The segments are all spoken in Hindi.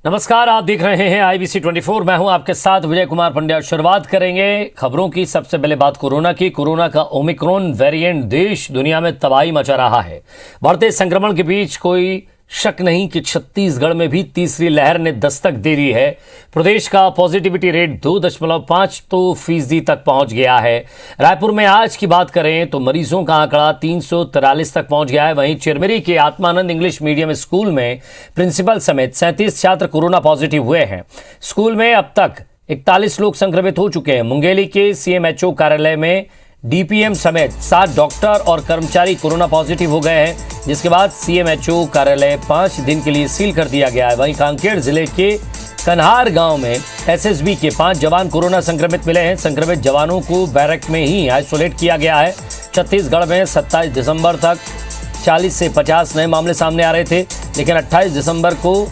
नमस्कार, आप देख रहे हैं IBC 24। मैं हूं आपके साथ विजय कुमार पंड्या। शुरुआत करेंगे खबरों की। सबसे पहले बात कोरोना की। कोरोना का ओमिक्रॉन वेरिएंट देश दुनिया में तबाही मचा रहा है। बढ़ते संक्रमण के बीच कोई शक नहीं कि छत्तीसगढ़ में भी तीसरी लहर ने दस्तक दे दी है। प्रदेश का पॉजिटिविटी रेट 2.52% तक पहुंच गया है। रायपुर में आज की बात करें तो मरीजों का आंकड़ा 343 तक पहुंच गया है। वहीं चिरमिरी के आत्मानंद इंग्लिश मीडियम स्कूल में प्रिंसिपल समेत 37 छात्र कोरोना पॉजिटिव हुए हैं। स्कूल में अब तक 41 लोग संक्रमित हो चुके हैं। मुंगेली के CMHO कार्यालय में DPM समेत 7 डॉक्टर और कर्मचारी कोरोना पॉजिटिव हो गए हैं, जिसके बाद CMHO कार्यालय 5 दिन के लिए सील कर दिया गया है। वहीं कांकेर जिले के कन्हार गांव में SSB के 5 जवान कोरोना संक्रमित मिले हैं। संक्रमित जवानों को बैरक में ही आइसोलेट किया गया है। छत्तीसगढ़ में 27 दिसंबर तक 40 से 50 नए मामले सामने आ रहे थे, लेकिन 28 दिसंबर को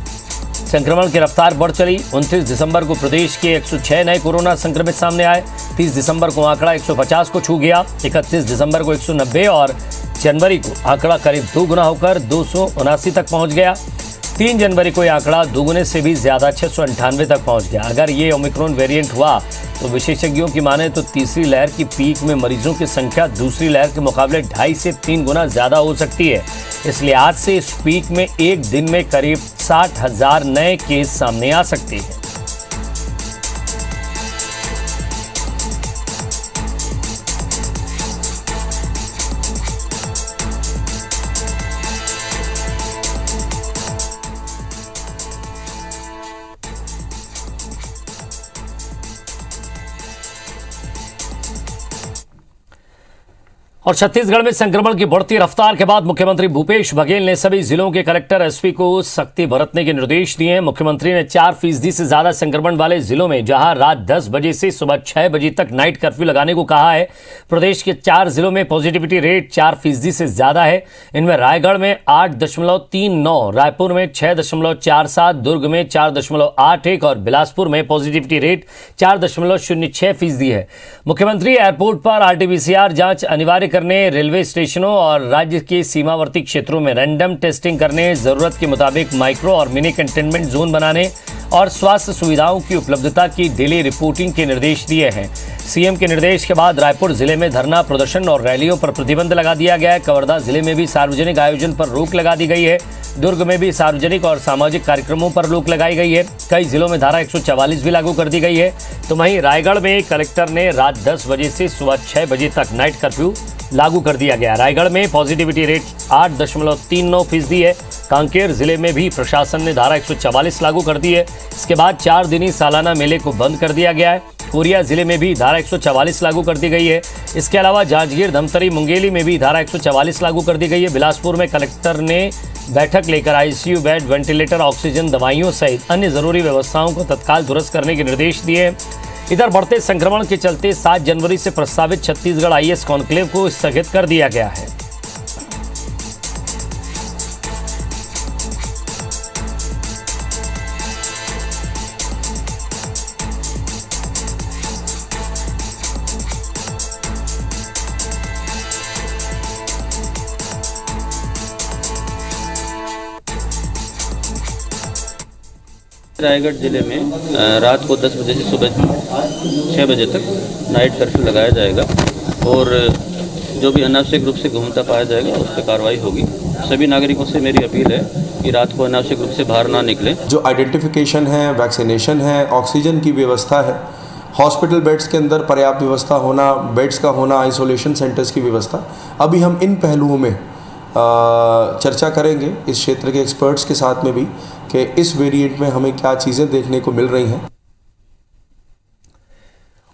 संक्रमण की रफ्तार बढ़ चली। 29 दिसंबर को प्रदेश के 106 नए कोरोना संक्रमित सामने आए। 30 दिसंबर को आंकड़ा 150 को छू गया। 31 दिसंबर को 190 और जनवरी को आंकड़ा करीब 2 गुना होकर 279 तक पहुंच गया। 3 जनवरी को यह आंकड़ा दोगुने से भी ज्यादा 698 तक पहुंच गया। अगर ये ओमिक्रॉन वेरिएंट हुआ तो विशेषज्ञों की माने तो तीसरी लहर की पीक में मरीजों की संख्या दूसरी लहर के मुकाबले 2.5 से 3 गुना ज्यादा हो सकती है। इसलिए आज से इस पीक में एक दिन में करीब 60,000 नए केस सामने आ सकते हैं। और छत्तीसगढ़ में संक्रमण की बढ़ती रफ्तार के बाद मुख्यमंत्री भूपेश बघेल ने सभी जिलों के कलेक्टर SP को सख्ती बरतने के निर्देश दिए हैं। मुख्यमंत्री ने 4% से ज्यादा संक्रमण वाले जिलों में जहां रात 10 बजे से सुबह 6 बजे तक नाइट कर्फ्यू लगाने को कहा है। प्रदेश के 4 जिलों में पॉजिटिविटी रेट 4% से ज्यादा है। इनमें रायगढ़ में 8.39, रायपुर में 6.47, दुर्ग में 4.81 और बिलासपुर में पॉजिटिविटी रेट 4.06% है। मुख्यमंत्री एयरपोर्ट पर RT-PCR जांच अनिवार्य करने, रेलवे स्टेशनों और राज्य के सीमावर्ती क्षेत्रों में रैंडम टेस्टिंग करने, जरूरत के मुताबिक माइक्रो और मिनी कंटेनमेंट जोन बनाने और स्वास्थ्य सुविधाओं की उपलब्धता की डेली रिपोर्टिंग के निर्देश दिए हैं। CM के निर्देश के बाद रायपुर जिले में धरना प्रदर्शन और रैलियों पर प्रतिबंध लगा दिया गया है। कवर्धा जिले में भी सार्वजनिक आयोजन पर रोक लगा दी गई है। दुर्ग में भी सार्वजनिक और सामाजिक कार्यक्रमों पर रोक लगाई गई है। कई जिलों में धारा 144 भी लागू कर दी गई है। तो वहीं रायगढ़ में कलेक्टर ने रात 10 बजे से सुबह 6 बजे तक नाइट कर्फ्यू लागू कर दिया गया। रायगढ़ में पॉजिटिविटी रेट 8.39% है। कांकेर जिले में भी प्रशासन ने धारा 144 लागू कर दी है। इसके बाद 4 दिनी सालाना मेले को बंद कर दिया गया है। कोरिया जिले में भी धारा 144 लागू कर दी गई है। इसके अलावा जांजगीर, धमतरी, मुंगेली में भी धारा 144 लागू कर दी गई है। बिलासपुर में कलेक्टर ने बैठक लेकर ICU बेड, वेंटिलेटर, ऑक्सीजन, दवाइयों सहित अन्य जरूरी व्यवस्थाओं को तत्काल दुरुस्त करने के निर्देश दिए। इधर बढ़ते संक्रमण के चलते 7 जनवरी से प्रस्तावित छत्तीसगढ़ IAS कॉन्क्लेव को स्थगित कर दिया गया है। रायगढ़ जिले में रात को 10 बजे से सुबह 6 बजे तक नाइट कर्फ्यू लगाया जाएगा और जो भी अनावश्यक रूप से घूमता पाया जाएगा उस पर कार्रवाई होगी। सभी नागरिकों से मेरी अपील है कि रात को अनावश्यक रूप से बाहर ना निकलें। जो आइडेंटिफिकेशन है, वैक्सीनेशन है, ऑक्सीजन की व्यवस्था है, हॉस्पिटल बेड्स के अंदर पर्याप्त व्यवस्था होना, बेड्स का होना, आइसोलेशन सेंटर्स की व्यवस्था, अभी हम इन पहलुओं में चर्चा करेंगे इस क्षेत्र के एक्सपर्ट्स के साथ में भी कि इस वेरिएंट में हमें क्या चीज़ें देखने को मिल रही हैं।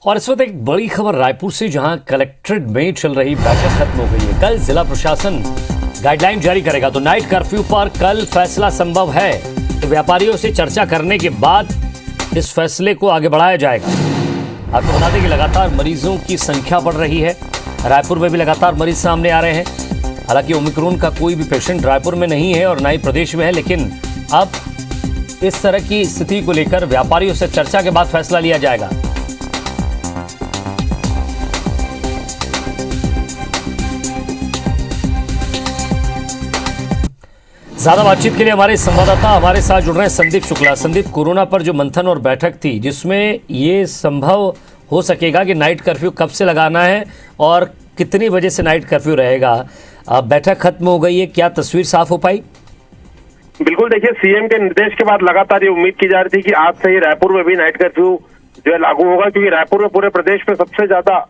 और इस वक्त एक बड़ी खबर रायपुर से, जहां कलेक्ट्रेट में चल रही बैठक खत्म हो गई है। कल जिला प्रशासन गाइडलाइन जारी करेगा, तो नाइट कर्फ्यू पर कल फैसला संभव है। तो व्यापारियों से चर्चा करने के बाद इस फैसले को आगे बढ़ाया जाएगा। आपको बता दें कि लगातार मरीजों की संख्या बढ़ रही है। रायपुर में भी लगातार मरीज सामने आ रहे हैं। हालांकि ओमिक्रॉन का कोई भी पेशेंट रायपुर में नहीं है और ना ही प्रदेश में है, लेकिन अब इस तरह की स्थिति को लेकर व्यापारियों से चर्चा के बाद फैसला लिया जाएगा। ज्यादा बातचीत के लिए हमारे संवाददाता हमारे साथ जुड़ रहे हैं संदीप शुक्ला। संदीप, कोरोना पर जो मंथन और बैठक थी जिसमें ये संभव हो सकेगा कि नाइट कर्फ्यू कब से लगाना है और कितनी बजे से नाइट कर्फ्यू रहेगा, अब बैठक खत्म हो गई है, क्या तस्वीर साफ हो पाई? बिल्कुल, देखिए, सीएम के निर्देश के बाद लगातार ये उम्मीद की जा रही थी कि आज से ही रायपुर में भी नाइट कर्फ्यू जो है लागू होगा, क्योंकि रायपुर में पूरे प्रदेश में सबसे ज्यादा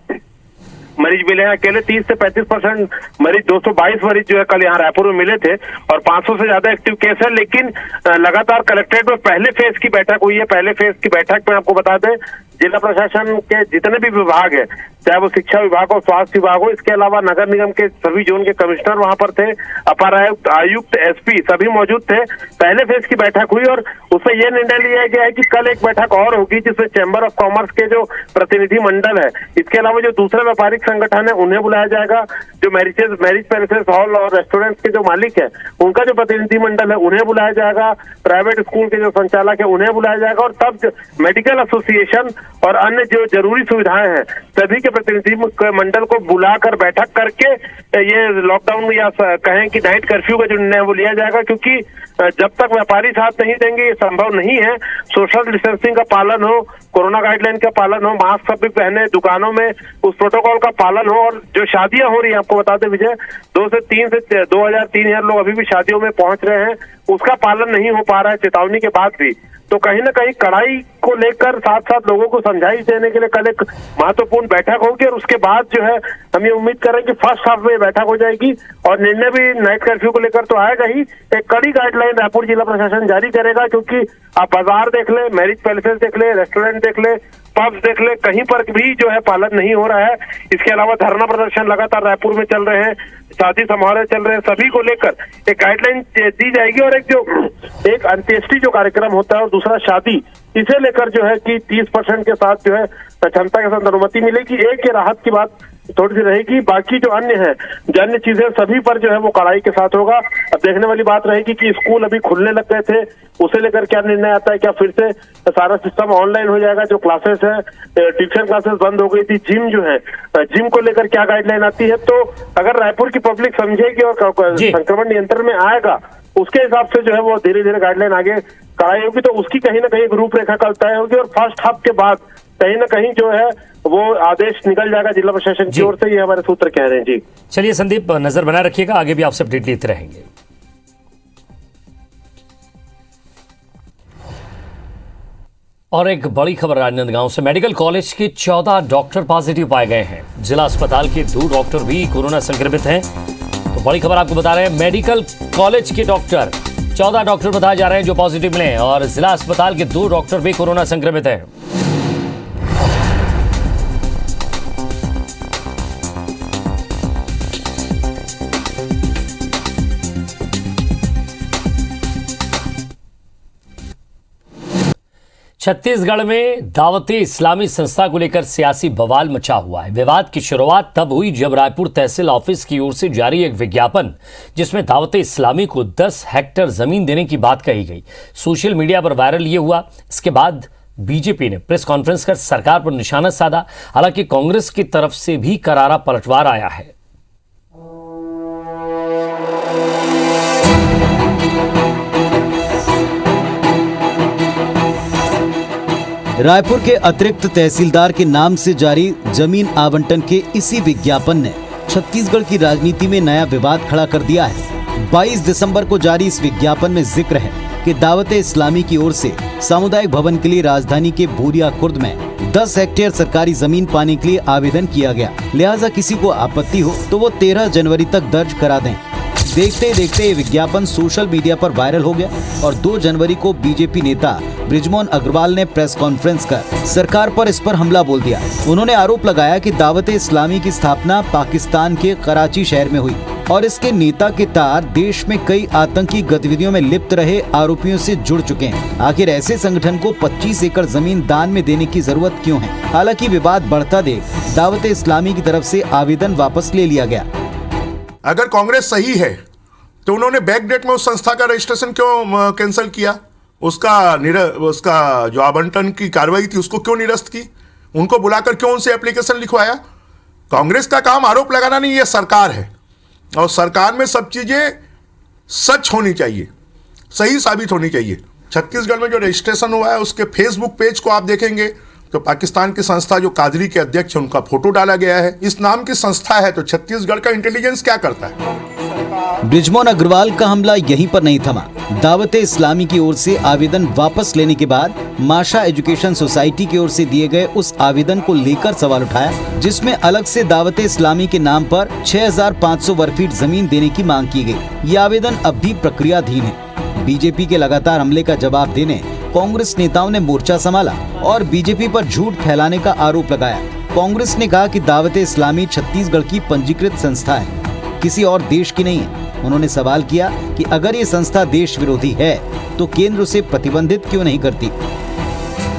मरीज मिले हैं। अकेले 30 से 35% मरीज, 222 मरीज जो है कल यहाँ रायपुर में मिले थे और 500 से ज्यादा एक्टिव केस है। लेकिन लगातार कलेक्ट्रेट में पहले फेज की बैठक हुई है। पहले फेज की बैठक में आपको बता दें, जिला प्रशासन के जितने भी विभाग है, चाहे वो शिक्षा विभाग हो, स्वास्थ्य विभाग हो, इसके अलावा नगर निगम के सभी जोन के कमिश्नर वहां पर थे, अपर आयुक्त, आयुक्त, एसपी सभी मौजूद थे। पहले फेज की बैठक हुई और उसमें यह निर्णय लिया गया है कि कल एक बैठक और होगी जिसमें चैंबर ऑफ कॉमर्स के जो प्रतिनिधि मंडल है, इसके अलावा जो दूसरे व्यापारिक संगठन है उन्हें बुलाया जाएगा, जो मैरिज पैलेसेस, हॉल और रेस्टोरेंट्स के जो मालिक है उनका जो प्रतिनिधि मंडल है उन्हें बुलाया जाएगा, प्राइवेट स्कूल के जो संचालक है उन्हें बुलाया जाएगा और तब मेडिकल एसोसिएशन और अन्य जो जरूरी सुविधाएं हैं सभी के प्रतिनिधि मंडल को बुलाकर बैठक करके ये लॉकडाउन या कहें कि नाइट कर्फ्यू का जो निर्णय वो लिया जाएगा। क्योंकि जब तक व्यापारी साथ नहीं देंगे ये संभव नहीं है। सोशल डिस्टेंसिंग का पालन हो, कोरोना गाइडलाइन का पालन हो, मास्क सभी पहने, दुकानों में उस प्रोटोकॉल का पालन हो। और जो शादियां हो रही है, आपको बता दें विजय, 2,000-3,000 लोग अभी भी शादियों में पहुंच रहे हैं, उसका पालन नहीं हो पा रहा है चेतावनी के बाद भी। तो कहीं ना कहीं कड़ाई को लेकर साथ साथ लोगों को समझाइश देने के लिए कल एक महत्वपूर्ण बैठक होगी और उसके बाद जो है हम ये उम्मीद कर रहे हैं कि फर्स्ट हाफ में बैठक हो जाएगी और निर्णय भी नाइट कर्फ्यू को लेकर तो आएगा ही। एक कड़ी गाइडलाइन रायपुर जिला प्रशासन जारी करेगा, क्योंकि आप बाजार देख ले, मैरिज पैलेसेस देख ले, रेस्टोरेंट देख ले, पब्स देख ले, कहीं पर भी जो है पालन नहीं हो रहा है। इसके अलावा धरना प्रदर्शन लगातार रायपुर में चल रहे हैं, शादी समारोह चल रहे हैं, सभी को लेकर एक गाइडलाइन दी जाएगी। और एक अंत्येष्टि जो कार्यक्रम होता है और दूसरा शादी, इसे लेकर जो है कि 30% के साथ जो है क्षमता के साथ अनुमति मिलेगी। एक ये राहत की बात थोड़ी सी रहेगी, बाकी जो अन्य चीजें सभी पर जो है वो कड़ाई के साथ होगा। अब देखने वाली बात रहेगी कि स्कूल अभी खुलने लग गए थे, उसे लेकर क्या निर्णय आता है, क्या फिर से सारा सिस्टम ऑनलाइन हो जाएगा, जो क्लासेस है, ट्यूशन क्लासेस बंद हो गई थी, जिम जो है, जिम को लेकर क्या गाइडलाइन आती है। तो अगर रायपुर की पब्लिक समझेगी और संक्रमण नियंत्रण में आएगा, उसके हिसाब से जो है वो धीरे धीरे गाइडलाइन आगे कड़ाई होगी, तो उसकी कहीं ना कहीं एक रूपरेखा कल तय होगी और फर्स्ट हाफ के बाद कहीं ना कहीं जो है वो आदेश निकल जाएगा जिला प्रशासन की ओर से, ये हमारे सूत्र कह रहे हैं। जी चलिए संदीप, नजर बनाए रखिएगा, आगे भी आपसे अपडेट लेते रहेंगे। और एक बड़ी खबर राजनांदगांव से, मेडिकल कॉलेज के 14 डॉक्टर पॉजिटिव पाए गए हैं। जिला अस्पताल के 2 डॉक्टर भी कोरोना संक्रमित हैं। तो बड़ी खबर आपको बता रहे हैं, मेडिकल कॉलेज के 14 डॉक्टर बताए जा रहे हैं जो पॉजिटिव मिले हैं और जिला अस्पताल के 2 डॉक्टर भी कोरोना संक्रमित हैं। छत्तीसगढ़ में दावते इस्लामी संस्था को लेकर सियासी बवाल मचा हुआ है। विवाद की शुरुआत तब हुई जब रायपुर तहसील ऑफिस की ओर से जारी एक विज्ञापन जिसमें दावते इस्लामी को 10 हेक्टेयर जमीन देने की बात कही गई, सोशल मीडिया पर वायरल ये हुआ। इसके बाद बीजेपी ने प्रेस कॉन्फ्रेंस कर सरकार पर निशाना साधा। हालांकि कांग्रेस की तरफ से भी करारा पलटवार आया है। रायपुर के अतिरिक्त तहसीलदार के नाम से जारी जमीन आवंटन के इसी विज्ञापन ने छत्तीसगढ़ की राजनीति में नया विवाद खड़ा कर दिया है। 22 दिसंबर को जारी इस विज्ञापन में जिक्र है कि दावते इस्लामी की ओर से सामुदायिक भवन के लिए राजधानी के भूरिया खुर्द में 10 हेक्टेयर सरकारी जमीन पाने के लिए आवेदन किया गया। लिहाजा किसी को आपत्ति हो तो वो 13 जनवरी तक दर्ज करा दें। देखते ही देखते ये विज्ञापन सोशल मीडिया पर वायरल हो गया और 2 जनवरी को बीजेपी नेता बृजमोहन अग्रवाल ने प्रेस कॉन्फ्रेंस कर सरकार पर इस पर हमला बोल दिया। उन्होंने आरोप लगाया कि दावते इस्लामी की स्थापना पाकिस्तान के कराची शहर में हुई और इसके नेता के तार देश में कई आतंकी गतिविधियों में लिप्त रहे आरोपियों से जुड़ चुके हैं। आखिर ऐसे संगठन को 25 एकड़ जमीन दान में देने की जरूरत क्यों है? हालांकि विवाद बढ़ता देख दावते इस्लामी की तरफ से आवेदन वापस ले लिया गया। अगर कांग्रेस सही है तो उन्होंने बैक डेट में उस संस्था का रजिस्ट्रेशन क्यों कैंसिल किया? उसका जो आवंटन की कार्रवाई थी उसको क्यों निरस्त की? उनको बुलाकर क्यों उनसे एप्लीकेशन लिखवाया? कांग्रेस का काम आरोप लगाना नहीं, ये सरकार है और सरकार में सब चीजें सच होनी चाहिए, सही साबित होनी चाहिए। छत्तीसगढ़ में जो रजिस्ट्रेशन हुआ है उसके फेसबुक पेज को आप देखेंगे तो पाकिस्तान की संस्था जो कादरी के अध्यक्ष है उनका फोटो डाला गया है। इस नाम की संस्था है तो छत्तीसगढ़ का इंटेलिजेंस क्या करता है? बृजमोहन अग्रवाल का हमला यहीं पर नहीं थमा। दावत इस्लामी की ओर से आवेदन वापस लेने के बाद माशा एजुकेशन सोसाइटी की ओर से दिए गए उस आवेदन को लेकर सवाल उठाया, जिसमें अलग से दावत इस्लामी के नाम पर 6500 वर्ग फीट जमीन देने की मांग की गई। ये आवेदन अब भी प्रक्रियाधीन है। बीजेपी के लगातार हमले का जवाब देने कांग्रेस नेताओं ने मोर्चा संभाला और बीजेपी पर झूठ फैलाने का आरोप लगाया। कांग्रेस ने कहा कि दावत इस्लामी छत्तीसगढ़ की पंजीकृत संस्था है, किसी और देश की नहीं है। उन्होंने सवाल किया कि अगर ये संस्था देश विरोधी है तो केंद्र उसे प्रतिबंधित क्यों नहीं करती।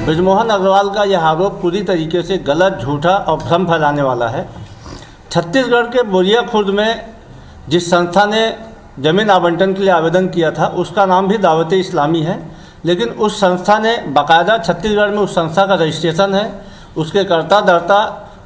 बृजमोहन अग्रवाल का यह आरोप पूरी तरीके से गलत, झूठा और भ्रम फैलाने वाला है। छत्तीसगढ़ के बोरिया खुर्द में जिस संस्था ने जमीन आवंटन के लिए आवेदन किया था उसका नाम भी दावत इस्लामी है, लेकिन उस संस्था ने बाकायदा छत्तीसगढ़ में उस संस्था का रजिस्ट्रेशन है। उसके कर्ता धर्ता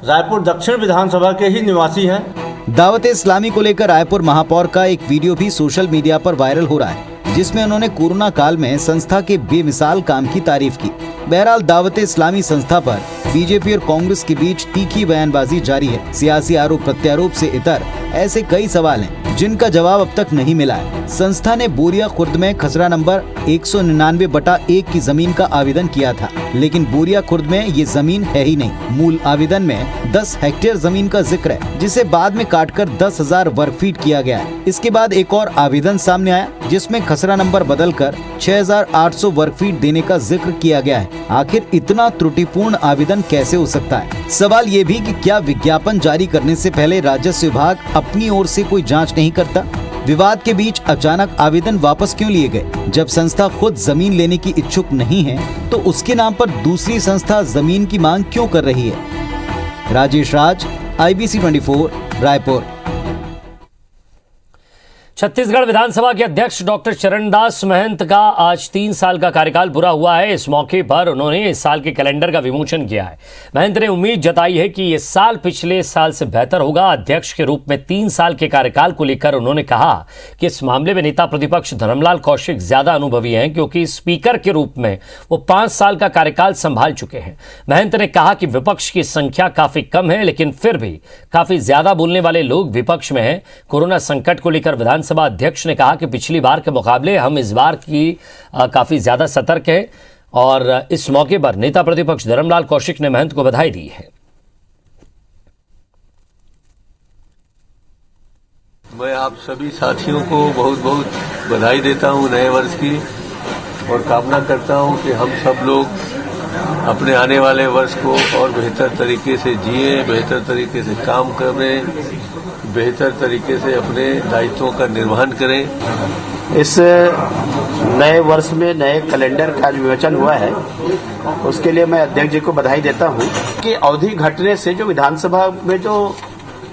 रायपुर दक्षिण विधानसभा के ही निवासी हैं। दावत इस्लामी को लेकर रायपुर महापौर का एक वीडियो भी सोशल मीडिया पर वायरल हो रहा है, जिसमें उन्होंने कोरोना काल में संस्था के बेमिसाल काम की तारीफ की। बहरहाल दावत इस्लामी संस्था पर बीजेपी और कांग्रेस के बीच तीखी बयानबाजी जारी है। सियासी आरोप प्रत्यारोप से इतर ऐसे कई सवाल हैं जिनका जवाब अब तक नहीं मिला है। संस्था ने बोरिया खुर्द में खसरा नंबर 199/1 की जमीन का आवेदन किया था, लेकिन बोरिया खुर्द में ये जमीन है ही नहीं। मूल आवेदन में 10 हेक्टेयर जमीन का जिक्र है, जिसे बाद में काटकर 10,000 वर्ग फीट किया गया है। इसके बाद एक और आवेदन सामने आया जिसमें खसरा नंबर बदलकर 6,800 वर्ग फीट देने का जिक्र किया गया है। आखिर इतना त्रुटिपूर्ण आवेदन कैसे हो सकता है? सवाल ये भी कि क्या विज्ञापन जारी करने से पहले राजस्व विभाग अपनी ओर से कोई जांच नहीं करता? विवाद के बीच अचानक आवेदन वापस क्यों लिए गए? जब संस्था खुद जमीन लेने की इच्छुक नहीं है तो उसके नाम पर दूसरी संस्था जमीन की मांग क्यों कर रही है? राजेश राज, IBC 24, रायपुर। छत्तीसगढ़ विधानसभा के अध्यक्ष डॉक्टर चरणदास महंत का आज 3 साल का कार्यकाल पूरा हुआ है। इस मौके पर उन्होंने इस साल के कैलेंडर का विमोचन किया है। महंत ने उम्मीद जताई है कि ये साल पिछले साल से बेहतर होगा। अध्यक्ष के रूप में 3 साल के कार्यकाल को लेकर उन्होंने कहा कि इस मामले में नेता प्रतिपक्ष धर्मलाल कौशिक ज्यादा अनुभवी हैं, क्योंकि स्पीकर के रूप में वो 5 साल का कार्यकाल संभाल चुके हैं। महंत ने कहा कि विपक्ष की संख्या काफी कम है, लेकिन फिर भी काफी ज्यादा बोलने वाले लोग विपक्ष में हैं। कोरोना संकट को लेकर विधानसभा अध्यक्ष ने कहा कि पिछली बार के मुकाबले हम इस बार की काफी ज्यादा सतर्क हैं और इस मौके पर नेता प्रतिपक्ष धर्मलाल कौशिक ने महंत को बधाई दी है। मैं आप सभी साथियों को बहुत बहुत बधाई देता हूं नए वर्ष की और कामना करता हूं कि हम सब लोग अपने आने वाले वर्ष को और बेहतर तरीके से जिए, बेहतर तरीके से काम करें, बेहतर तरीके से अपने दायित्वों का निर्वहन करें। इस नए वर्ष में नए कैलेंडर का विमोचन हुआ है, उसके लिए मैं अध्यक्ष जी को बधाई देता हूं कि अवधि घटने से जो विधानसभा में जो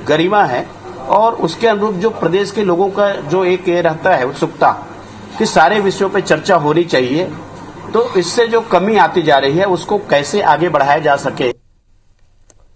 गरिमा है और उसके अनुरूप जो प्रदेश के लोगों का जो एक ये रहता है उत्सुकता कि सारे विषयों पर चर्चा होनी चाहिए, तो इससे जो कमी आती जा रही है उसको कैसे आगे बढ़ाया जा सके।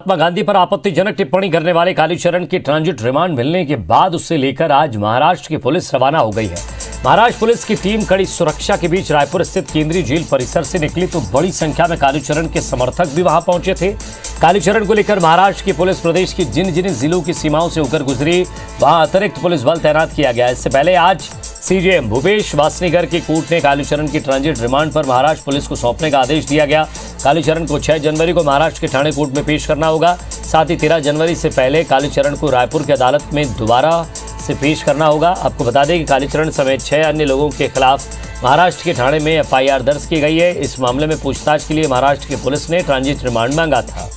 महात्मा गांधी पर आपत्तिजनक टिप्पणी करने वाले कालीचरण के ट्रांजिट रिमांड मिलने के बाद उससे लेकर आज महाराष्ट्र की पुलिस रवाना हो गई है। महाराष्ट्र पुलिस की टीम कड़ी सुरक्षा के बीच रायपुर स्थित केंद्रीय जेल परिसर से निकली तो बड़ी संख्या में कालीचरण के समर्थक भी वहां पहुंचे थे। कालीचरण को लेकर महाराष्ट्र की पुलिस प्रदेश की जिन जिन जिलों की सीमाओं से होकर गुजरी वहां अतिरिक्त पुलिस बल तैनात किया गया। इससे पहले आज CJM भूपेश वासनीकर की कोर्ट ने कालीचरण की ट्रांजिट रिमांड पर महाराष्ट्र पुलिस को सौंपने का आदेश दिया गया। कालीचरण को 6 जनवरी को महाराष्ट्र के ठाणे कोर्ट में पेश करना होगा। साथ ही 13 जनवरी से पहले कालीचरण को रायपुर की अदालत में दोबारा से पेश करना होगा। आपको बता दें कि कालीचरण समेत 6 अन्य लोगों के खिलाफ महाराष्ट्र के ठाणे में FIR दर्ज की गई है। इस मामले में पूछताछ के लिए महाराष्ट्र की पुलिस ने ट्रांजिट रिमांड मांगा था।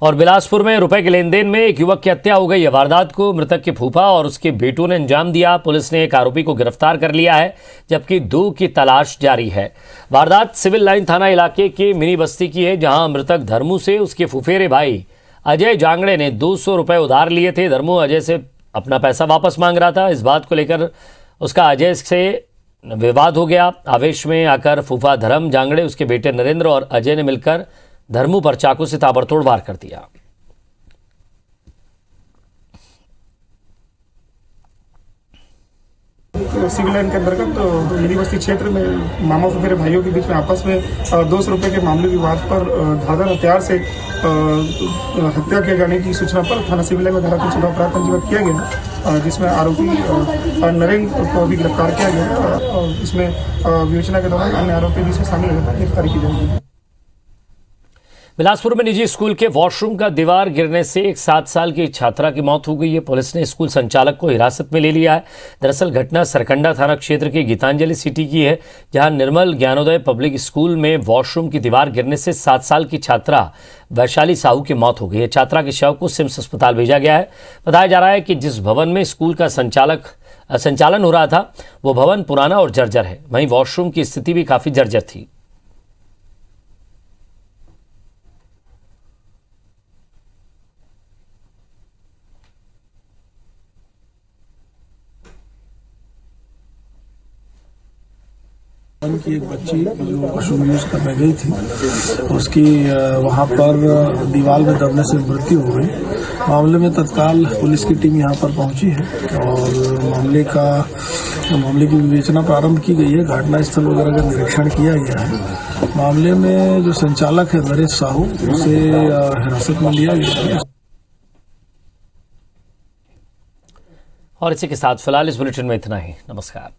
और बिलासपुर में रुपए के लेन देन में एक युवक की हत्या हो गई है। वारदात को मृतक के फूफा और उसके बेटों ने अंजाम दिया। पुलिस ने एक आरोपी को गिरफ्तार कर लिया है, जबकि 2 की तलाश जारी है। वारदात सिविल लाइन थाना इलाके के मिनी बस्ती की है, जहां मृतक धर्मू से उसके फुफेरे भाई अजय जांगड़े ने 200 रुपए उधार लिए थे। धर्मू अजय से अपना पैसा वापस मांग रहा था। इस बात को लेकर उसका अजय से विवाद हो गया। आवेश में आकर फूफा धर्म जांगड़े, उसके बेटे नरेंद्र और अजय ने मिलकर धर्मू पर चाकू से ताबड़तोड़ वार कर दिया। सिविल लाइन के अंतर्गत मिनी बस्ती क्षेत्र में मामा और मेरे भाइयों के बीच में आपस में 200 रुपए के मामले विवाद पर धारदार हथियार से हत्या किए जाने की सूचना पर थाना सिविल लाइन में धारा 310 अपराध पंजीबद्ध किया गया, जिसमें आरोपी नरेंद्र को भी गिरफ्तार किया गया। इसमें विवेचना के दौरान अन्य आरोपी भी शामिल होकर गिरफ्तारी की जाएगी। बिलासपुर में निजी स्कूल के वॉशरूम का दीवार गिरने से एक 7 साल की छात्रा की मौत हो गई है। पुलिस ने स्कूल संचालक को हिरासत में ले लिया है। दरअसल घटना सरकंडा थाना क्षेत्र के गीतांजलि सिटी की है, जहां निर्मल ज्ञानोदय पब्लिक स्कूल में वॉशरूम की दीवार गिरने से 7 साल की छात्रा वैशाली साहू की मौत हो गई है। छात्रा के शव को सिम्स अस्पताल भेजा गया है। बताया जा रहा है कि जिस भवन में स्कूल का संचालन हो रहा था वो भवन पुराना और जर्जर है। वहीं वॉशरूम की स्थिति भी काफी जर्जर थी। की एक बच्ची जो वॉशरूम यूज करने गई थी, उसकी वहां पर दीवार में दबने से मृत्यु हो गई। मामले में तत्काल पुलिस की टीम यहां पर पहुंची है और मामले की विवेचना प्रारंभ की गई है। घटनास्थल वगैरह का निरीक्षण किया गया है। मामले में जो संचालक है नरेश साहू, उसे हिरासत में लिया गया है। और इसी के साथ फिलहाल इस बुलेटिन में इतना ही। नमस्कार।